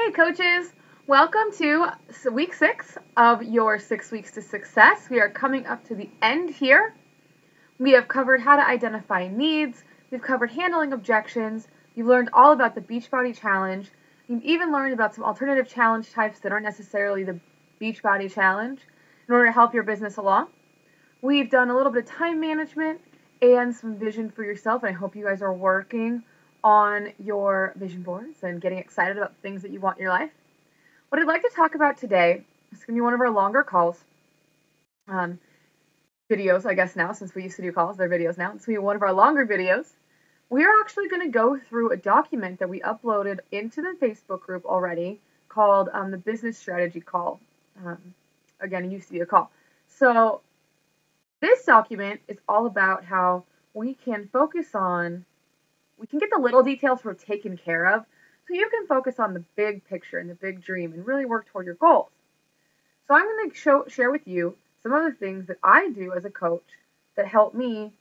Hey coaches, welcome to week 6 of your 6 weeks to success. We are coming up to the end here. We have covered how to identify needs, we've covered handling objections, you've learned all about the Beachbody Challenge, you've even learned about some alternative challenge types that aren't necessarily the Beachbody Challenge in order to help your business along. We've done a little bit of time management and some vision for yourself, and I hope you guys are working on your vision boards and getting excited about the things that you want in your life. What I'd like to talk about today is going to be one of our longer calls, videos, I guess now, since we used to do calls, they're videos now. It's going to be one of our longer videos. We are actually going to go through a document that we uploaded into the Facebook group already called the Business Strategy Call. Again, it used to be a call. So this document is all about how we can get the little details sort of taken care of so you can focus on the big picture and the big dream and really work toward your goals. So I'm going to share with you some of the things that I do as a coach that help me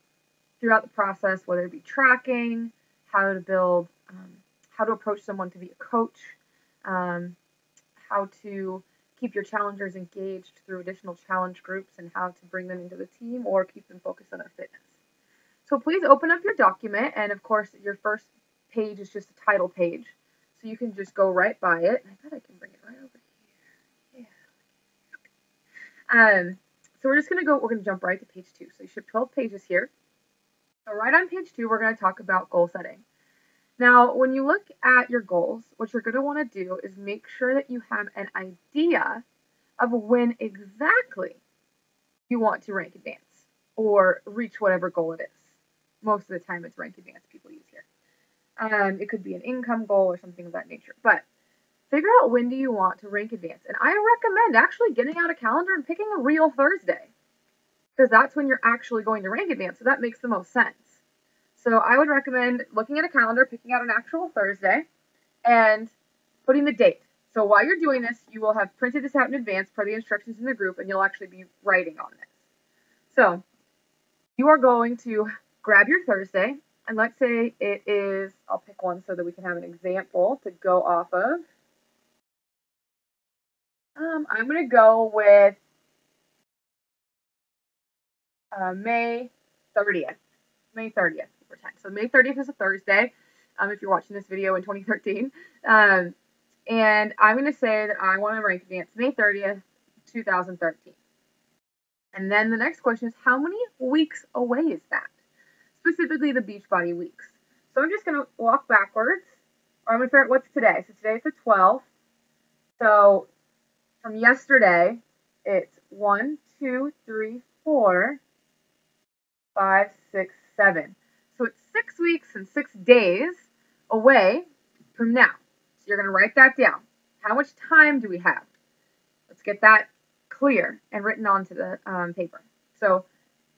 throughout the process, whether it be tracking, how to build, how to approach someone to be a coach, how to keep your challengers engaged through additional challenge groups, and how to bring them into the team or keep them focused on their fitness. So please open up your document, and of course your first page is just a title page, so you can just go right by it. I bet I can bring it right over here. Yeah. So we're going to jump right to page 2. So you should have 12 pages here. So right on page 2, we're going to talk about goal setting. Now, when you look at your goals, what you're going to want to do is make sure that you have an idea of when exactly you want to rank advance or reach whatever goal it is. Most of the time it's rank advance people use here. It could be an income goal or something of that nature. But figure out when do you want to rank advance. And I recommend actually getting out a calendar and picking a real Thursday, because that's when you're actually going to rank advance. So that makes the most sense. So I would recommend looking at a calendar, picking out an actual Thursday, and putting the date. So while you're doing this, you will have printed this out in advance per the instructions in the group, and you'll actually be writing on this. So you are going to grab your Thursday, and let's say it is, I'll pick one so that we can have an example to go off of. I'm going to go with May 30th. May 30th. So May 30th is a Thursday, if you're watching this video in 2013. And I'm going to say that I want to rank advance May 30th, 2013. And then the next question is, how many weeks away is that? Specifically the Beachbody weeks. So I'm just going to walk backwards, or I'm going to figure out what's today. So today's the 12th. So from yesterday, it's 1, 2, 3, 4, 5, 6, 7. So it's 6 weeks and 6 days away from now. So you're going to write that down. How much time do we have? Let's get that clear and written onto the paper. So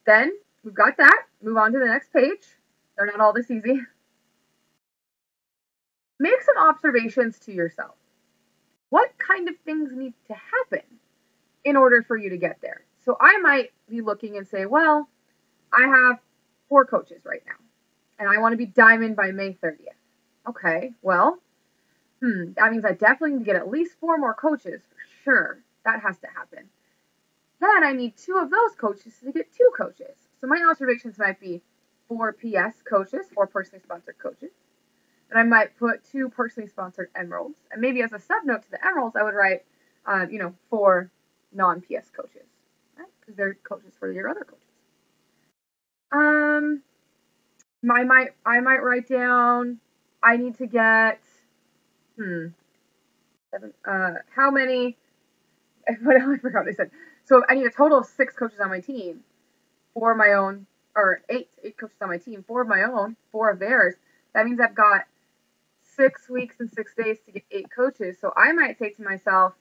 then we've got that. Move on to the next page. They're not all this easy. Make some observations to yourself. What kind of things need to happen in order for you to get there? So I might be looking and say, well, I have 4 coaches right now, and I want to be diamond by May 30th. Okay, well, that means I definitely need to get at least 4 more coaches for sure. That has to happen. Then I need 2 of those coaches to get 2 coaches. So my observations might be 4 PS coaches, 4 personally sponsored coaches. And I might put 2 personally sponsored emeralds. And maybe as a sub-note to the emeralds, I would write, 4 non-PS coaches, right? Because they're coaches for your other coaches. I might write down, I need to get, how many, I forgot what I said. So I need a total of 6 coaches on my team, 4 of my own, or 8 coaches on my team, 4 of my own, 4 of theirs. That means I've got 6 weeks and 6 days to get 8 coaches. So I might say to myself,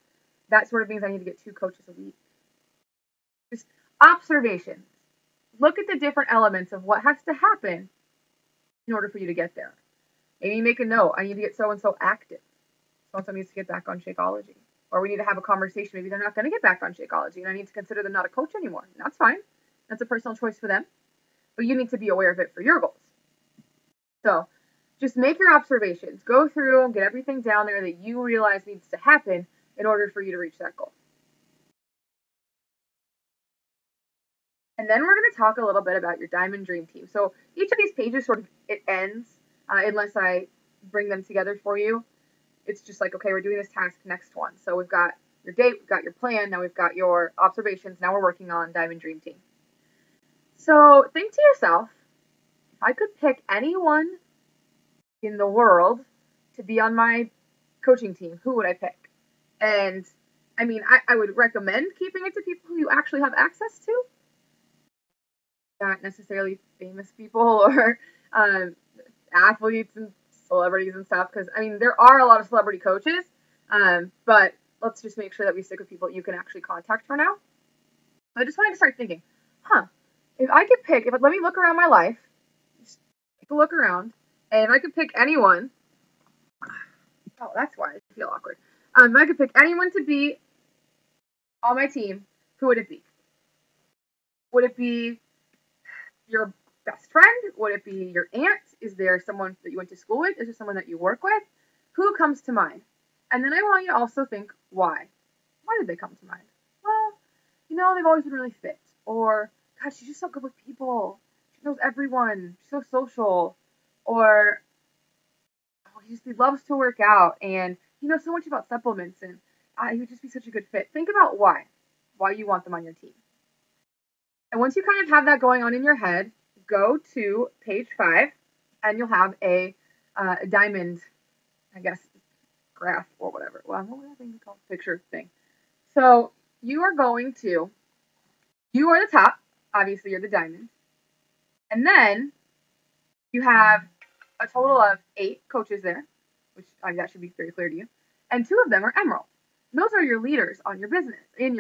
that sort of means I need to get 2 coaches a week. Just observations. Look at the different elements of what has to happen in order for you to get there. Maybe you make a note, I need to get so-and-so active. So-and-so needs to get back on Shakeology. Or we need to have a conversation. Maybe they're not going to get back on Shakeology, and I need to consider them not a coach anymore. And that's fine. That's a personal choice for them. But you need to be aware of it for your goals. So just make your observations. Go through and get everything down there that you realize needs to happen in order for you to reach that goal. And then we're going to talk a little bit about your Diamond Dream Team. So each of these pages sort of, it ends unless I bring them together for you. It's just like, okay, we're doing this task, next one. So we've got your date, we've got your plan, now we've got your observations, now we're working on Diamond Dream Team. So think to yourself, if I could pick anyone in the world to be on my coaching team, who would I pick? And I mean, I would recommend keeping it to people who you actually have access to. Not necessarily famous people or athletes and celebrities and stuff, because I mean there are a lot of celebrity coaches, but let's just make sure that we stick with people you can actually contact for now. I just wanted to start thinking, if I could pick, let me look around my life, just take a look around, and if I could pick anyone, oh, that's why I feel awkward. If I could pick anyone to be on my team, who would it be? Would it be your best friend? Would it be your aunt? Is there someone that you went to school with? Is there someone that you work with? Who comes to mind? And then I want you to also think, why? Why did they come to mind? Well, they've always been really fit. Or, God, she's just so good with people. She knows everyone. She's so social. Or, oh, he loves to work out. And he knows so much about supplements. And he would just be such a good fit. Think about why you want them on your team. And once you kind of have that going on in your head, go to page 5, and you'll have a diamond, I guess, graph or whatever. Well, what was that thing called? Picture thing. So you are the top. Obviously, you're the diamond. And then you have a total of 8 coaches there, which that should be very clear to you. And 2 of them are emerald. Those are your leaders in your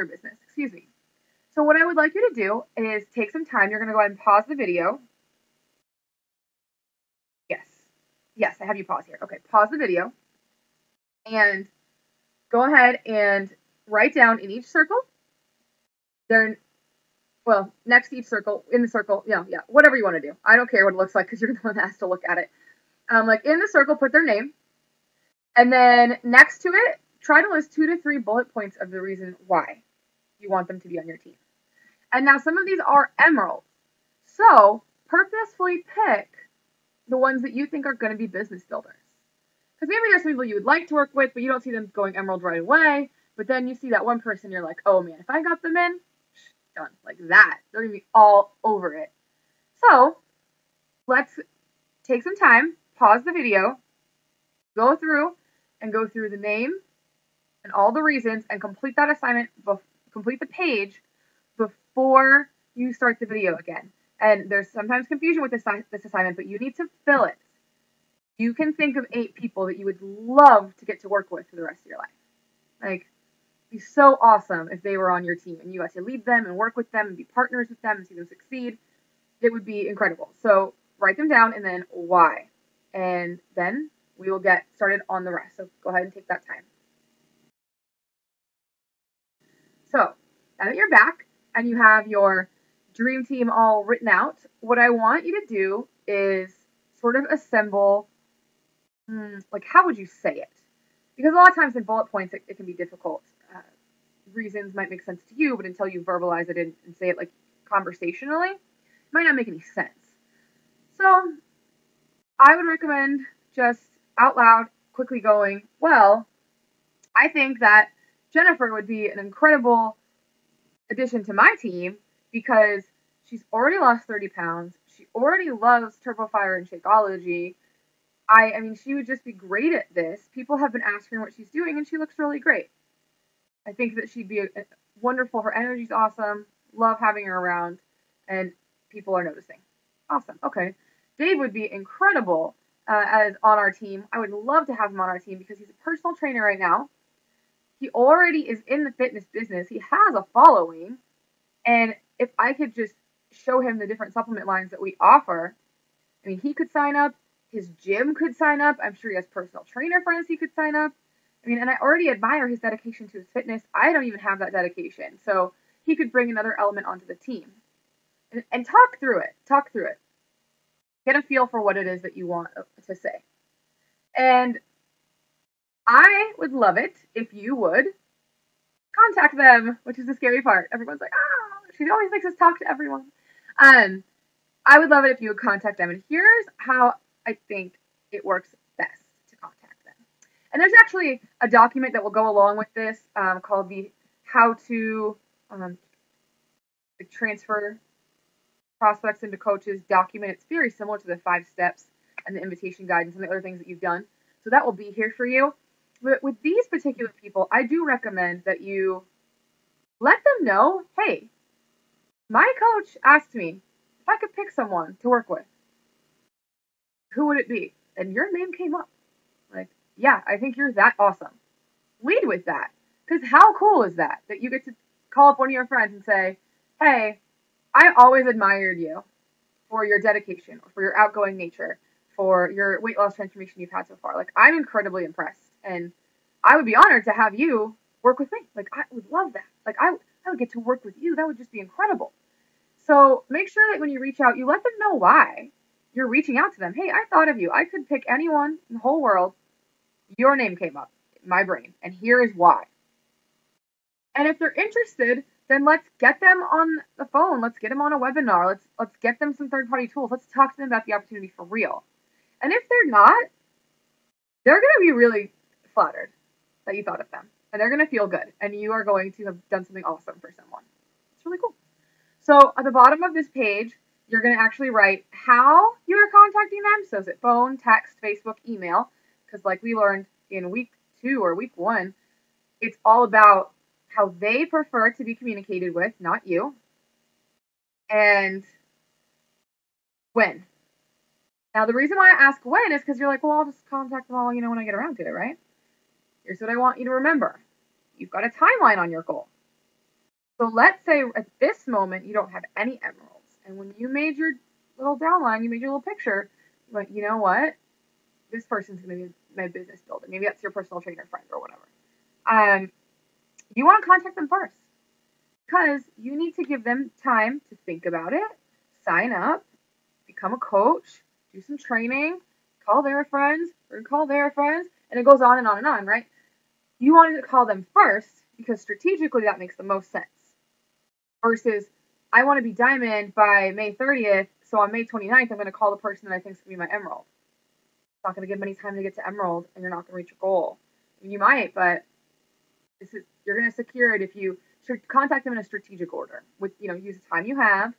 business, excuse me. So what I would like you to do is take some time. You're going to go ahead and pause the video. Yes, I have you pause here. Okay, pause the video. And go ahead and write down in each circle. Next to each circle, in the circle, whatever you want to do. I don't care what it looks like because you're the one that has to look at it. Like in the circle, put their name. And then next to it, try to list 2 to 3 bullet points of the reason why you want them to be on your team. And now some of these are emerald. So purposefully pick the ones that you think are going to be business builders. Because maybe there's some people you would like to work with, but you don't see them going emerald right away. But then you see that one person, you're like, oh man, if I got them in, done. Like that. They're going to be all over it. So let's take some time, pause the video, go through the name and all the reasons, and complete that assignment, complete the page before you start the video again. And there's sometimes confusion with this assignment, but you need to fill it. You can think of 8 people that you would love to get to work with for the rest of your life. Like, it'd be so awesome if they were on your team and you got to lead them and work with them and be partners with them and see them succeed. It would be incredible. So write them down and then why. And then we will get started on the rest. So go ahead and take that time. So now that you're back and you have your dream team all written out, what I want you to do is sort of assemble, like, how would you say it? Because a lot of times in bullet points, it can be difficult. Reasons might make sense to you, but until you verbalize it and say it like conversationally, it might not make any sense. So I would recommend just out loud, quickly going, well, I think that Jennifer would be an incredible addition to my team because she's already lost 30 pounds. She already loves TurboFire and Shakeology. I mean, she would just be great at this. People have been asking her what she's doing, and she looks really great. I think that she'd be wonderful. Her energy's awesome. Love having her around, and people are noticing. Awesome. Okay. Dave would be incredible as on our team. I would love to have him on our team because he's a personal trainer right now. He already is in the fitness business. He has a following. And if I could just show him the different supplement lines that we offer, I mean, he could sign up. His gym could sign up. I'm sure he has personal trainer friends he could sign up. I mean, and I already admire his dedication to his fitness. I don't even have that dedication. So he could bring another element onto the team. And talk through it. Get a feel for what it is that you want to say. And I would love it if you would contact them, which is the scary part. Everyone's like, she always makes us talk to everyone. I would love it if you would contact them. And here's how I think it works best to contact them. And there's actually a document that will go along with this called the How to Transfer Prospects into Coaches document. It's very similar to the 5 steps and the invitation guide and some of the other things that you've done. So that will be here for you. But with these particular people, I do recommend that you let them know, hey, my coach asked me if I could pick someone to work with. Who would it be? And your name came up. Like, yeah, I think you're that awesome. Lead with that. Because how cool is that? That you get to call up one of your friends and say, hey, I always admired you for your dedication, for your outgoing nature, for your weight loss transformation you've had so far. Like, I'm incredibly impressed. And I would be honored to have you work with me. Like, I would love that. Like, I would get to work with you. That would just be incredible. So make sure that when you reach out, you let them know why you're reaching out to them. Hey, I thought of you. I could pick anyone in the whole world. Your name came up in my brain, and here is why. And if they're interested, then let's get them on the phone. Let's get them on a webinar. Let's get them some third-party tools. Let's talk to them about the opportunity for real. And if they're not, they're going to be really flattered that you thought of them. And they're going to feel good. And you are going to have done something awesome for someone. It's really cool. So at the bottom of this page, you're going to actually write how you are contacting them. So is it phone, text, Facebook, email? Because like we learned in week 2 or week 1, it's all about how they prefer to be communicated with, not you. And when. Now, the reason why I ask when is because you're like, well, I'll just contact them all, when I get around to it, right? Here's what I want you to remember. You've got a timeline on your goal. So let's say at this moment, you don't have any emeralds. And when you made your little downline, you made your little picture, but you know what? This person's going to be my business builder. Maybe that's your personal trainer friend or whatever. You want to contact them first because you need to give them time to think about it, sign up, become a coach, do some training, call their friends, and it goes on and on and on, right? You wanted to call them first because strategically that makes the most sense versus I want to be diamond by May 30th, so on May 29th, I'm going to call the person that I think is going to be my emerald. It's not going to give them any time to get to emerald, and you're not going to reach your goal. I mean, you might, but you're going to secure it if you should contact them in a strategic order. With use the time you have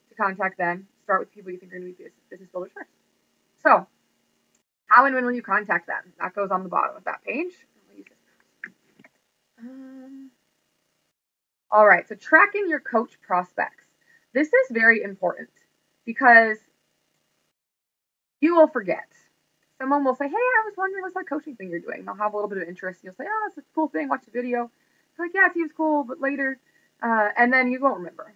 to contact them. Start with people you think are going to be business builders first. So, how and when will you contact them? That goes on the bottom of that page. All right, so tracking your coach prospects. This is very important because you will forget. Someone will say, hey, I was wondering what's that coaching thing you're doing. They'll have a little bit of interest. You'll say, oh, that's a cool thing. Watch the video. You're like, yeah, it seems cool, but later. And then you won't remember.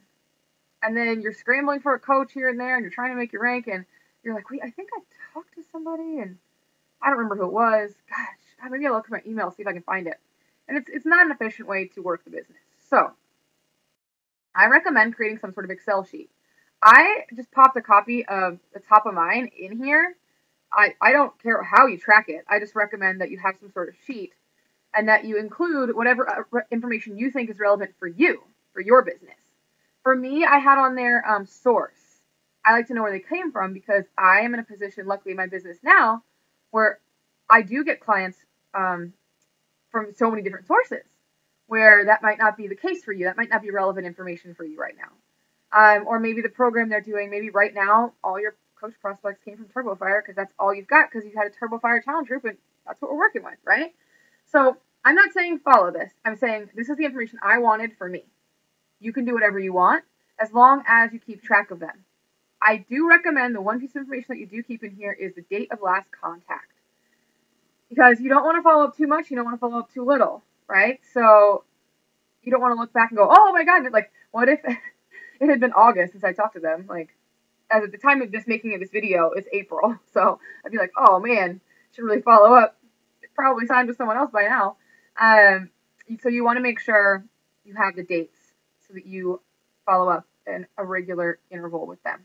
And then you're scrambling for a coach here and there, and you're trying to make your rank, and you're like, wait, I think I talked to somebody, and I don't remember who it was. Gosh, maybe I'll look at my email, see if I can find it. And it's not an efficient way to work the business. So I recommend creating some sort of Excel sheet. I just popped a copy of the top of mine in here. I don't care how you track it. I just recommend that you have some sort of sheet and that you include whatever information you think is relevant for you, for your business. For me, I had on there source. I like to know where they came from because I am in a position, luckily in my business now, where I do get clients from so many different sources where that might not be the case for you. That might not be relevant information for you right now. Or maybe the program they're doing, maybe right now, all your coach prospects came from TurboFire because that's all you've got because you had a TurboFire challenge group and that's what we're working with, right? So I'm not saying follow this. I'm saying this is the information I wanted for me. You can do whatever you want as long as you keep track of them. I do recommend the one piece of information that you do keep in here is the date of last contact. Because you don't want to follow up too much, you don't want to follow up too little, right? So you don't want to look back and go, oh my God, like, what if it had been August since I talked to them? Like, as at the time of making of this video, it's April. So I'd be like, oh man, should really follow up. Probably signed with someone else by now. So you want to make sure you have the dates so that you follow up in a regular interval with them.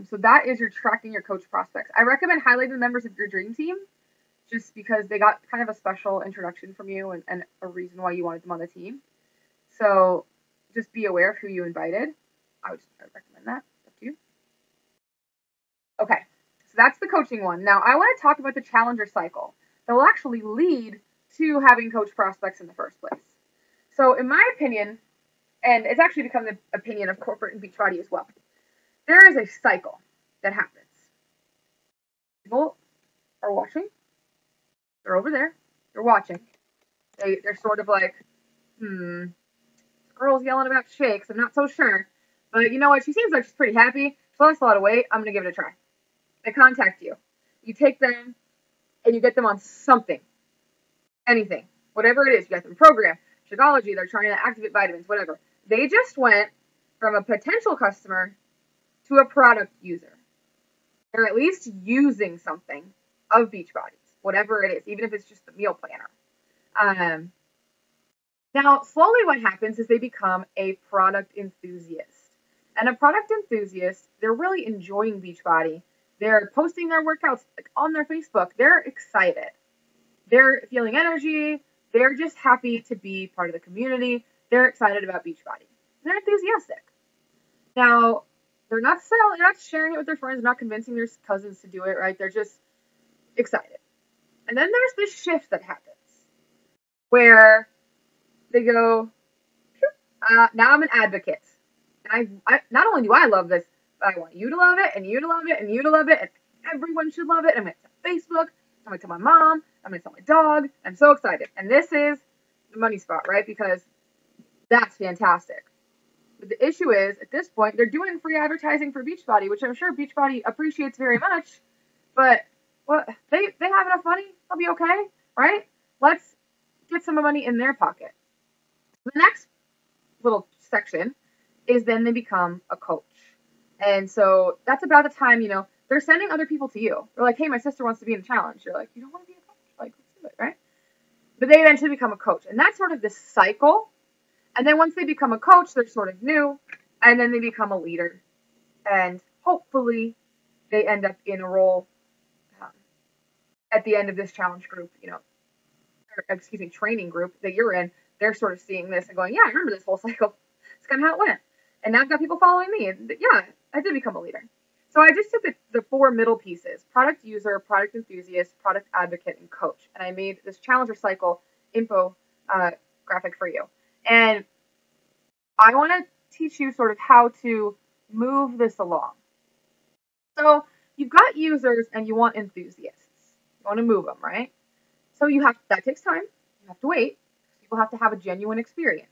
So that is your tracking your coach prospects. I recommend highlighting the members of your dream team just because they got kind of a special introduction from you and a reason why you wanted them on the team. So just be aware of who you invited. I would recommend that. Up to you. Okay, so that's the coaching one. Now I want to talk about the challenger cycle that will actually lead to having coach prospects in the first place. So in my opinion, and it's actually become the opinion of corporate and Beachbody as well, there is a cycle that happens. People are watching. They're over there. They're watching. They're sort of like, this girl's yelling about shakes. I'm not so sure. But you know what? She seems like she's pretty happy. She lost a lot of weight. I'm going to give it a try. They contact you. You take them and you get them on something. Anything. Whatever it is. You got them a program. Shakeology. They're trying to activate vitamins. Whatever. They just went from a potential customer to a product user. They're at least using something of Beachbody's. Whatever it is. Even if it's just the meal planner. Now, slowly what happens is they become a product enthusiast. And a product enthusiast, they're really enjoying Beachbody. They're posting their workouts on their Facebook. They're excited. They're feeling energy. They're just happy to be part of the community. They're excited about Beachbody. They're enthusiastic. Now, they're not selling, they're not sharing it with their friends, not convincing their cousins to do it, right? They're just excited. And then there's this shift that happens where they go, now I'm an advocate. And I not only do I love this, but I want you to love it, and you to love it, and you to love it, and everyone should love it. I'm going to tell Facebook, I'm going to tell my mom, I'm going to tell my dog. I'm so excited. And this is the money spot, right? Because that's fantastic. But the issue is, at this point, they're doing free advertising for Beachbody, which I'm sure Beachbody appreciates very much. But they have enough money. They'll be okay, right? Let's get some money in their pocket. The next little section is then they become a coach. And so that's about the time, they're sending other people to you. They're like, hey, my sister wants to be in the challenge. You're like, you don't want to be a coach? Like, let's do it, right? But they eventually become a coach. And that's sort of this cycle. And then once they become a coach, they're sort of new. And then they become a leader. And hopefully they end up in a role at the end of this challenge group, training group that you're in. They're sort of seeing this and going, yeah, I remember this whole cycle. It's kind of how it went. And now I've got people following me. And yeah, I did become a leader. So I just took the four middle pieces: product user, product enthusiast, product advocate, and coach. And I made this challenger cycle info graphic for you. And I want to teach you sort of how to move this along. So you've got users and you want enthusiasts. You want to move them, right? So that takes time. You have to wait. People have to have a genuine experience.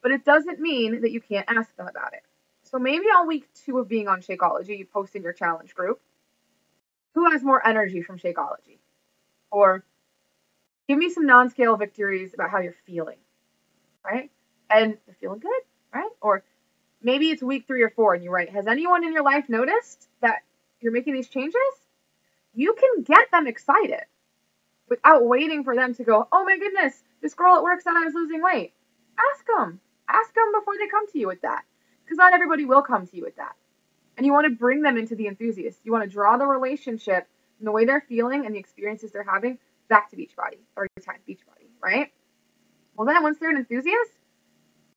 But it doesn't mean that you can't ask them about it. So maybe on week 2 of being on Shakeology, you post in your challenge group, who has more energy from Shakeology? Or give me some non-scale victories about how you're feeling, right? And you're feeling good, right? Or maybe it's week 3 or 4 and you write, has anyone in your life noticed that you're making these changes? You can get them excited without waiting for them to go, oh my goodness, this girl at work said I was losing weight. Ask them. Ask them before they come to you with that. Because not everybody will come to you with that. And you want to bring them into the enthusiast. You want to draw the relationship and the way they're feeling and the experiences they're having back to Beachbody, or your time Beachbody, right? Well, then once they're an enthusiast,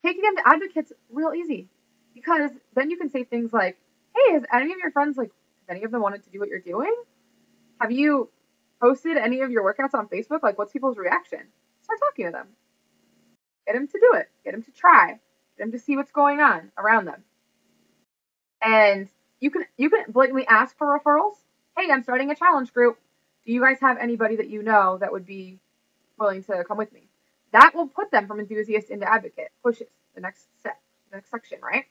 taking them to advocates real easy. Because then you can say things like, hey, has any of your friends, have any of them wanted to do what you're doing? Have you posted any of your workouts on Facebook? What's people's reaction? Start talking to them. Get them to do it. Get them to try. Get them to see what's going on around them. And you can blatantly ask for referrals. Hey, I'm starting a challenge group. Do you guys have anybody that you know that would be willing to come with me? That will put them from enthusiast into advocate. Pushes the next step, the next section, right?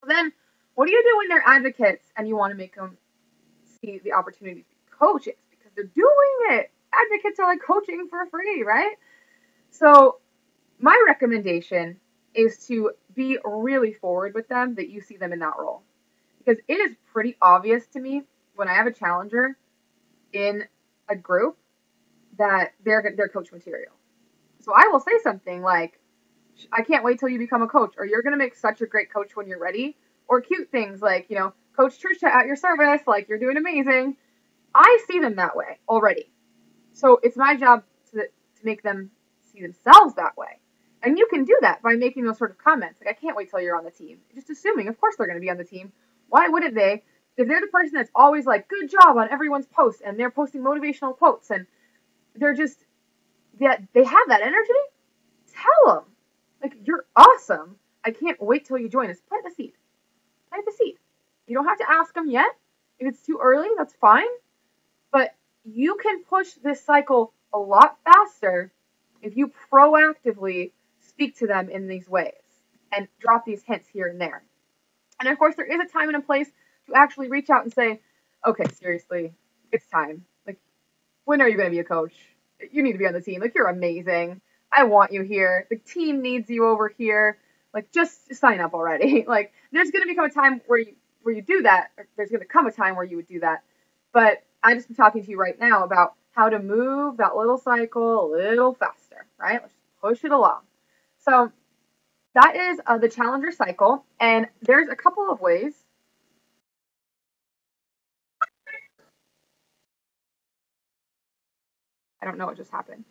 So then, what do you do when they're advocates and you want to make them see the opportunity to be coaches? Because they're doing it. Advocates are coaching for free, right? So my recommendation is to be really forward with them that you see them in that role. Because it is pretty obvious to me when I have a challenger in a group that they're coach material. So I will say something like, I can't wait till you become a coach, or you're going to make such a great coach when you're ready. Or cute things like, Coach Trisha at your service, like you're doing amazing. I see them that way already. So it's my job to make them see themselves that way. And you can do that by making those sort of comments. Like, I can't wait till you're on the team. Just assuming, of course, they're going to be on the team. Why wouldn't they? If they're the person that's always like, good job on everyone's post, and they're posting motivational quotes, and they're just, that they have that energy, tell them. Like, you're awesome. I can't wait till you join us. Plant the seed. Plant the seed. You don't have to ask them yet. If it's too early, that's fine. But you can push this cycle a lot faster if you proactively speak to them in these ways and drop these hints here and there. And of course, there is a time and a place to actually reach out and say, okay, seriously, it's time. Like, when are you going to be a coach? You need to be on the team. Like, you're amazing. I want you here. The team needs you over here. Like, just sign up already. Like, there's going to become a time where you do that. Or there's going to come a time where you would do that. But I just been talking to you right now about how to move that little cycle a little faster, right? Let's push it along. So that is the Challenger cycle, and there's a couple of ways. I don't know what just happened.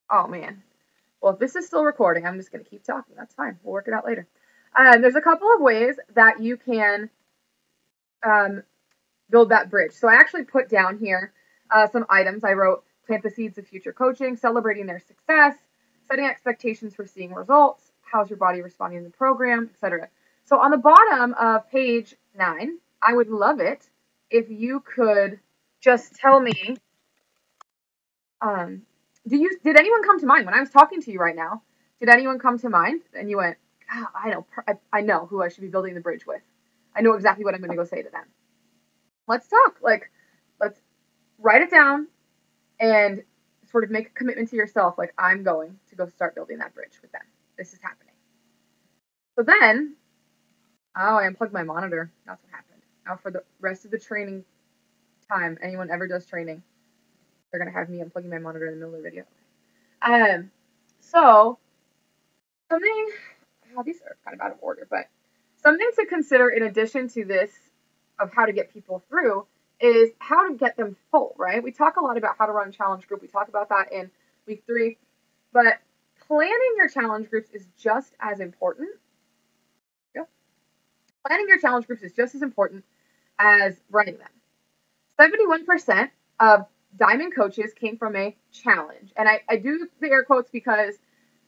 Oh, man. Well, if this is still recording, I'm just going to keep talking. That's fine. We'll work it out later. There's a couple of ways that you can build that bridge. So I actually put down here some items. I wrote plant the seeds of future coaching, celebrating their success, setting expectations for seeing results, how's your body responding to the program, etc. So on the bottom of page 9, I would love it if you could just tell me, did anyone come to mind when I was talking to you right now? Did anyone come to mind? And you went, I know who I should be building the bridge with. I know exactly what I'm going to go say to them. Let's talk. Like, let's write it down and sort of make a commitment to yourself. Like, I'm going to go start building that bridge with them. This is happening. So then, I unplugged my monitor. That's what happened. Now for the rest of the training time, anyone ever does training, they're going to have me unplugging my monitor in the middle of the video. So something, these are kind of out of order, but something to consider in addition to this of how to get people through is how to get them full, right? We talk a lot about how to run a challenge group. We talk about that in week 3, but planning your challenge groups is just as important. Yeah. Planning your challenge groups is just as important as running them. 71% of Diamond coaches came from a challenge. And I do the air quotes because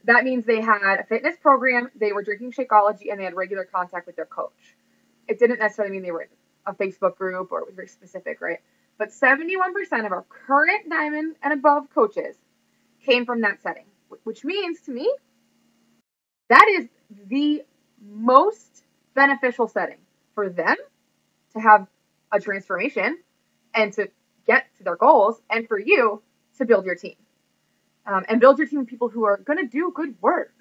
that means they had a fitness program, they were drinking Shakeology, and they had regular contact with their coach. It didn't necessarily mean they were in a Facebook group or it was very specific, right? But 71% of our current Diamond and above coaches came from that setting, which means to me that is the most beneficial setting for them to have a transformation and to get to their goals, and for you to build your team. And build your team of people who are going to do good work.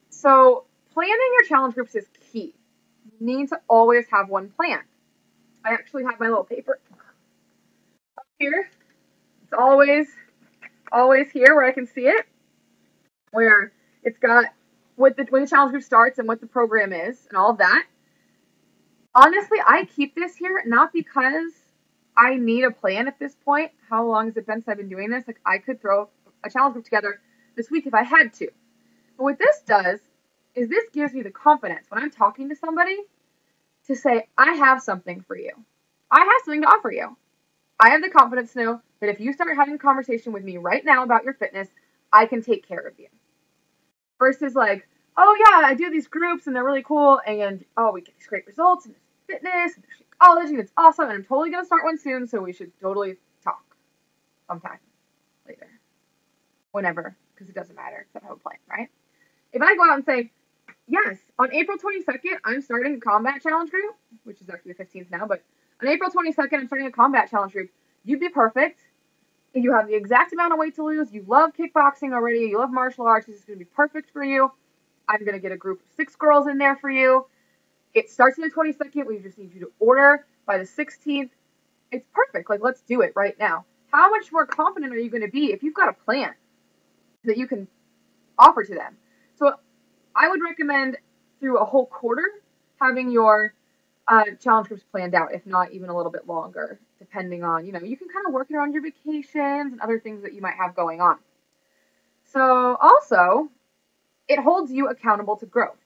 So planning your challenge groups is key. You need to always have one plan. I actually have my little paper up here. It's always here where I can see it, where it's got when the challenge group starts and what the program is and all of that. Honestly, I keep this here not because I need a plan at this point. How long has it been since I've been doing this? Like, I could throw a challenge group together this week if I had to. But what this does is this gives me the confidence when I'm talking to somebody to say, I have something for you. I have something to offer you. I have the confidence to know that if you start having a conversation with me right now about your fitness, I can take care of you. Versus like, oh yeah, I do these groups and they're really cool and we get these great results and there's fitness and there's Shakeology and it's awesome and I'm totally going to start one soon, so we should totally talk sometime later. Whenever, because it doesn't matter, because I have a plan, right? If I go out and say, yes, on April 22nd, I'm starting a combat challenge group, which is actually the 15th now, but on April 22nd, I'm starting a combat challenge group. You'd be perfect. You have the exact amount of weight to lose. You love kickboxing already. You love martial arts. This is going to be perfect for you. I'm going to get a group of 6 girls in there for you. It starts on the 22nd. We just need you to order by the 16th. It's perfect. Like, let's do it right now. How much more confident are you going to be if you've got a plan that you can offer to them? So I would recommend through a whole quarter having your challenge groups planned out, if not even a little bit longer, depending on, you can kind of work it around your vacations and other things that you might have going on. So also, it holds you accountable to growth.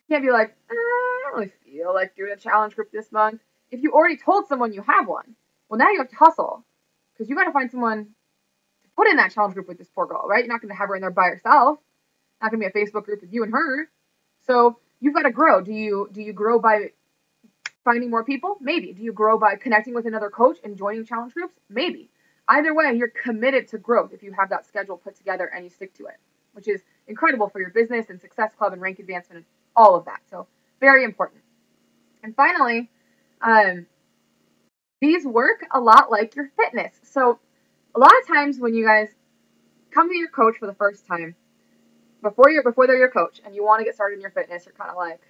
You can't be like, I don't really feel like doing a challenge group this month. If you already told someone you have one, well, now you have to hustle because you got to find someone to put in that challenge group with this poor girl, right? You're not going to have her in there by herself. Not going to be a Facebook group with you and her. So you've got to grow. Do you grow by finding more people? Maybe. Do you grow by connecting with another coach and joining challenge groups? Maybe. Either way, you're committed to growth if you have that schedule put together and you stick to it, which is incredible for your business and Success Club and rank advancement and all of that. So very important. And finally, these work a lot like your fitness. So a lot of times when you guys come to your coach for the first time, before they're your coach and you want to get started in your fitness, you're kind of like,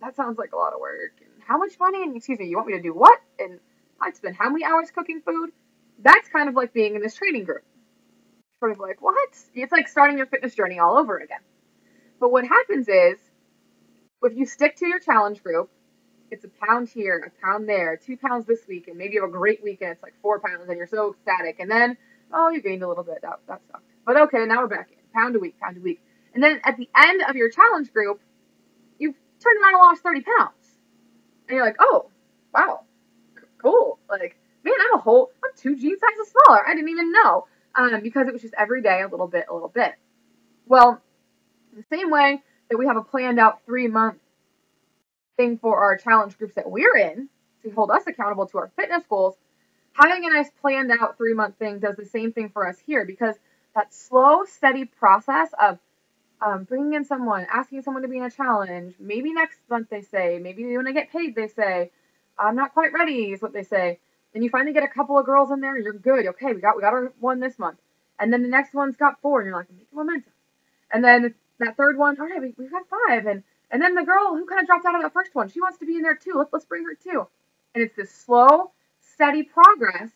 that sounds like a lot of work. And how much money? And excuse me, you want me to do what? And I'd spend how many hours cooking food? That's kind of like being in this training group. Sort of like, what? It's like starting your fitness journey all over again. But what happens is, if you stick to your challenge group, it's a pound here, a pound there, 2 pounds this week, and maybe you have a great week and it's like 4 pounds and you're so ecstatic. And then, oh, you gained a little bit. That sucked. But okay, now we're back in. Pound a week. And then at the end of your challenge group, you've turned around and lost 30 pounds. And you're like, oh, wow, cool. Like, man, I'm 2 jean sizes smaller. I didn't even know. Because it was just every day, a little bit. Well, in the same way that we have a planned out 3-month thing for our challenge groups that we're in to hold us accountable to our fitness goals, having a nice planned out 3-month thing does the same thing for us here, because that slow, steady process of bringing in someone, asking someone to be in a challenge, maybe next month they say, maybe when I get paid they say, I'm not quite ready is what they say. Then you finally get a couple of girls in there and you're good. Okay, we got our one this month. And then the next one's got 4 and you're like, make momentum. And then that third one, all right, we've got 5. And then the girl who kind of dropped out of that first one, she wants to be in there too. Let's bring her too. And it's this slow, steady progress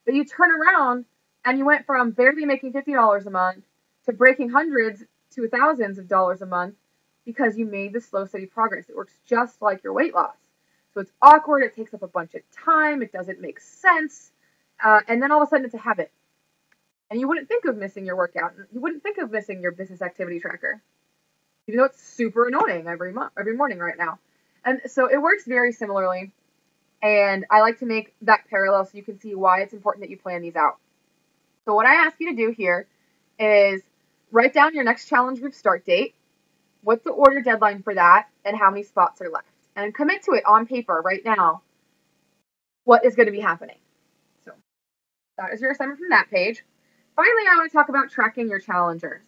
that you turn around and you went from barely making $50 a month to breaking hundreds to thousands of dollars a month because you made the slow, steady progress. It works just like your weight loss. So it's awkward. It takes up a bunch of time. It doesn't make sense. And then all of a sudden it's a habit. And you wouldn't think of missing your workout. You wouldn't think of missing your business activity tracker, even though it's super annoying every morning right now. And so it works very similarly. And I like to make that parallel so you can see why it's important that you plan these out. So what I ask you to do here is write down your next challenge group start date, what's the order deadline for that, and how many spots are left. And commit to it on paper right now what is going to be happening. So that is your assignment from that page. Finally, I want to talk about tracking your challengers.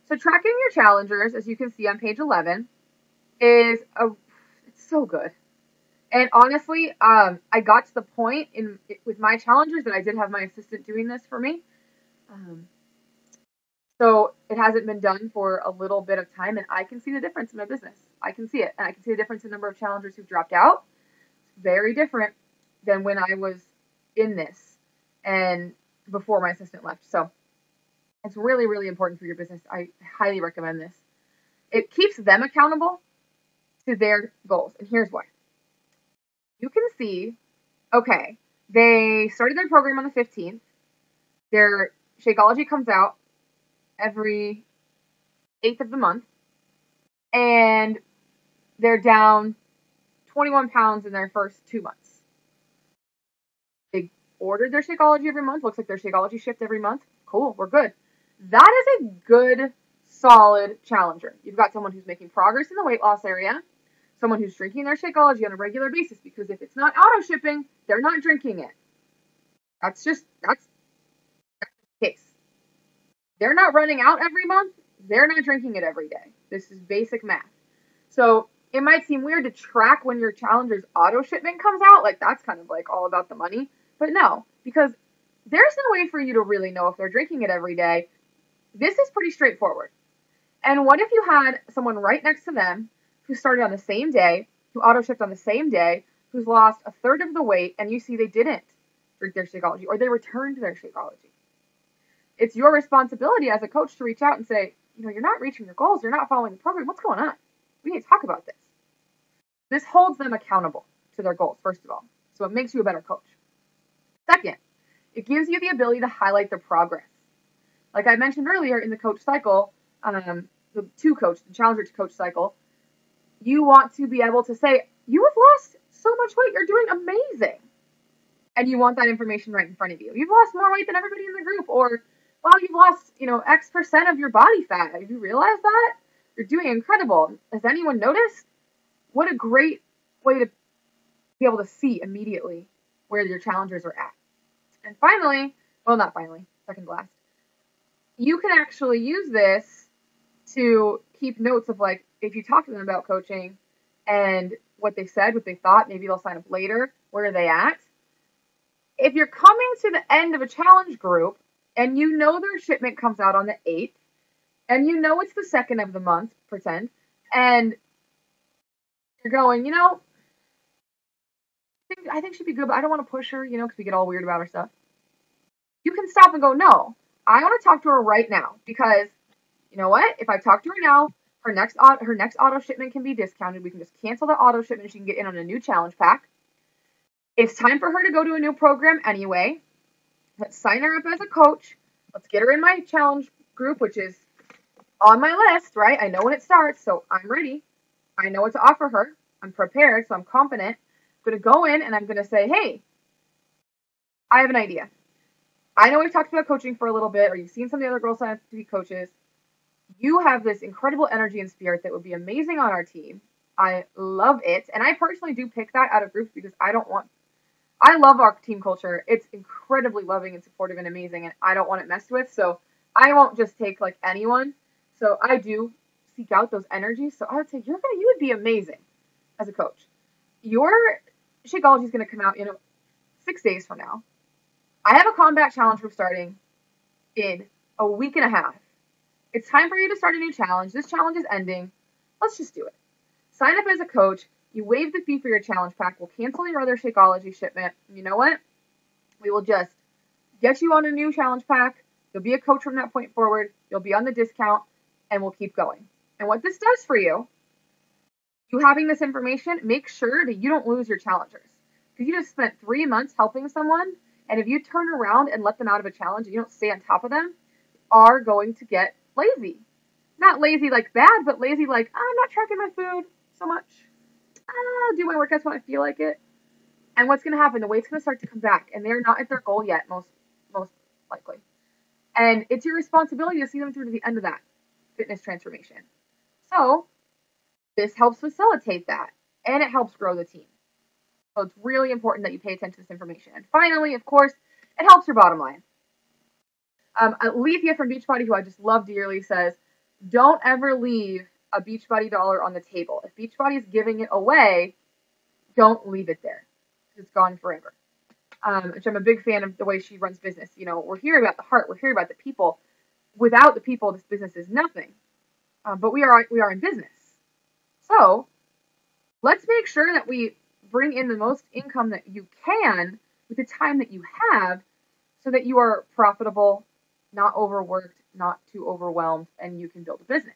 So tracking your challengers, as you can see on page 11, it's so good. And honestly, I got to the point with my challengers that I did have my assistant doing this for me. So it hasn't been done for a little bit of time, and I can see the difference in my business. I can see it, and I can see the difference in the number of challengers who've dropped out. It's very different than when I was in this and before my assistant left. So it's really, really important for your business. I highly recommend this. It keeps them accountable to their goals, and here's why. You can see, okay, they started their program on the 15th. Their Shakeology comes out every 8th of the month, and they're down 21 pounds in their first 2 months. They ordered their Shakeology every month. Looks like their Shakeology shipped every month. Cool, we're good. That is a good, solid challenger. You've got someone who's making progress in the weight loss area, someone who's drinking their Shakeology on a regular basis, because if it's not auto shipping, they're not drinking it. That's the case. They're not running out every month. They're not drinking it every day. This is basic math. So it might seem weird to track when your challenger's auto shipment comes out. Like, that's kind of like all about the money. But no, because there's no way for you to really know if they're drinking it every day. This is pretty straightforward. And what if you had someone right next to them who started on the same day, who auto shipped on the same day, who's lost a third of the weight, and you see they didn't drink their Shakeology or they returned their Shakeology? It's your responsibility as a coach to reach out and say, you're not reaching your goals. You're not following the program. What's going on? We need to talk about this. This holds them accountable to their goals, first of all. So it makes you a better coach. Second, it gives you the ability to highlight their progress. Like I mentioned earlier in the coach cycle, the challenger to coach cycle, you want to be able to say, you have lost so much weight. You're doing amazing. And you want that information right in front of you. You've lost more weight than everybody in the group. Or, wow, you've lost, X percent of your body fat. Have you realized that? You're doing incredible. Has anyone noticed? What a great way to be able to see immediately where your challengers are at. And finally, well, not finally, second to last, you can actually use this to keep notes of, like, if you talk to them about coaching and what they said, what they thought, maybe they'll sign up later, where are they at? If you're coming to the end of a challenge group and you know their shipment comes out on the 8th and you know it's the 2nd of the month, pretend, and you're going, I think she'd be good, but I don't want to push her, because we get all weird about her stuff. You can stop and go, no, I want to talk to her right now because you know what? If I talk to her now, her next auto shipment can be discounted. We can just cancel the auto shipment. She can get in on a new challenge pack. It's time for her to go to a new program anyway. Let's sign her up as a coach. Let's get her in my challenge group, which is on my list, right? I know when it starts, so I'm ready. I know what to offer her. I'm prepared, so I'm confident. I'm going to go in and I'm going to say, hey, I have an idea. I know we've talked about coaching for a little bit, or you've seen some of the other girls sign up to be coaches. You have this incredible energy and spirit that would be amazing on our team. I love it. And I personally do pick that out of groups because I love our team culture. It's incredibly loving and supportive and amazing, and I don't want it messed with. So I won't just take like anyone. So I do seek out those energies. So I would say you would be amazing as a coach. Your Shakeology is going to come out, 6 days from now. I have a combat challenge group starting in a week and a half. It's time for you to start a new challenge. This challenge is ending. Let's just do it. Sign up as a coach. You waive the fee for your challenge pack. We'll cancel your other Shakeology shipment. You know what? We will just get you on a new challenge pack. You'll be a coach from that point forward. You'll be on the discount, and we'll keep going. And what this does for you having this information, make sure that you don't lose your challengers. Because you just spent 3 months helping someone, and if you turn around and let them out of a challenge and you don't stay on top of them, are going to get lazy. Not lazy like bad, but lazy like, I'm not tracking my food so much. I'll do my workouts when I feel like it. And what's going to happen? The weight's going to start to come back, and they're not at their goal yet, most likely. And it's your responsibility to see them through to the end of that fitness transformation. So this helps facilitate that, and it helps grow the team. So it's really important that you pay attention to this information. And finally, of course, it helps your bottom line. Alethea from Beachbody, who I just love dearly, says, don't ever leave a Beachbody dollar on the table. If Beachbody is giving it away, don't leave it there. It's gone forever. Which I'm a big fan of the way she runs business. We're here about the heart. We're here about the people. Without the people, this business is nothing. But we are in business. So let's make sure that we bring in the most income that you can with the time that you have so that you are profitable, not overworked, not too overwhelmed, and you can build a business.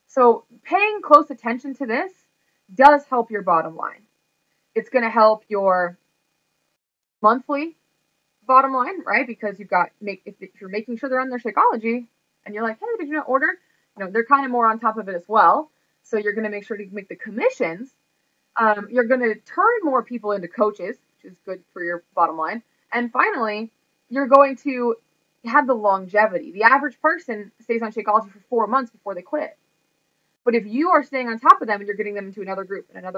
So paying close attention to this does help your bottom line. It's going to help your monthly bottom line, right? Because if you're making sure they're on their Shakeology and you're like, hey, did you not order? They're kind of more on top of it as well. So you're going to make sure to make the commissions. You're going to turn more people into coaches, which is good for your bottom line. And finally, you're going to have the longevity. The average person stays on Shakeology for 4 months before they quit. But if you are staying on top of them and you're getting them into another group, and now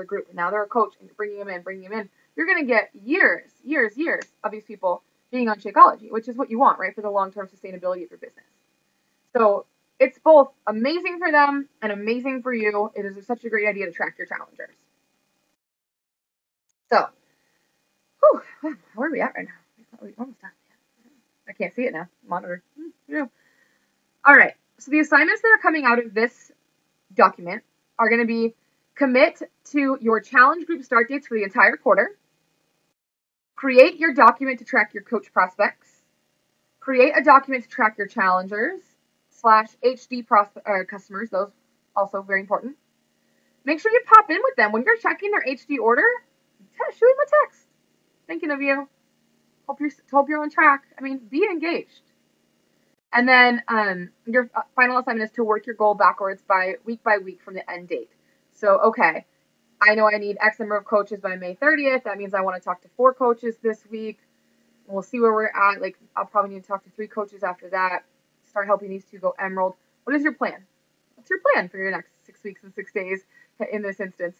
they're a coach, and you're bringing them in, you're going to get years of these people being on Shakeology, which is what you want, right, for the long-term sustainability of your business. So it's both amazing for them and amazing for you. It is such a great idea to track your challengers. So, where are we at right now? We're almost done. I can't see it now. Monitor. All right. So the assignments that are coming out of this document are going to be commit to your challenge group start dates for the entire quarter. Create your document to track your coach prospects. Create a document to track your challengers. HD customers. Those also very important. Make sure you pop in with them when you're checking their HD order. Shoot them a text. Thinking of you. Hope you're on track. I mean, be engaged. And then your final assignment is to work your goal backwards by week from the end date. So, okay, I know I need X number of coaches by May 30th. That means I want to talk to 4 coaches this week. We'll see where we're at. Like, I'll probably need to talk to 3 coaches after that. Start helping these 2 go Emerald. What is your plan? What's your plan for your next 6 weeks and 6 days in this instance?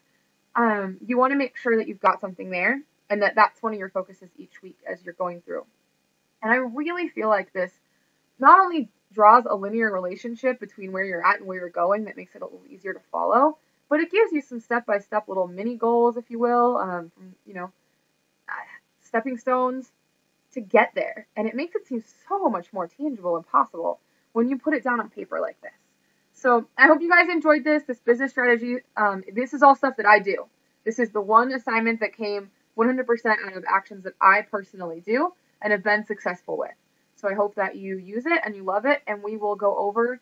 You want to make sure that you've got something there and that's one of your focuses each week as you're going through. And I really feel like this not only draws a linear relationship between where you're at and where you're going that makes it a little easier to follow, but it gives you some step-by-step little mini goals, if you will, stepping stones to get there. And it makes it seem so much more tangible and possible when you put it down on paper like this. So I hope you guys enjoyed this business strategy. This is all stuff that I do. This is the one assignment that came 100% out of actions that I personally do and have been successful with. So I hope that you use it and you love it, and we will go over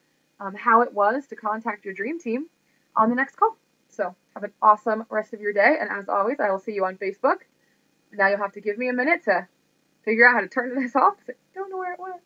how it was to contact your dream team on the next call. So have an awesome rest of your day, and as always, I will see you on Facebook. Now you'll have to give me a minute to figure out how to turn this off because I don't know where it went.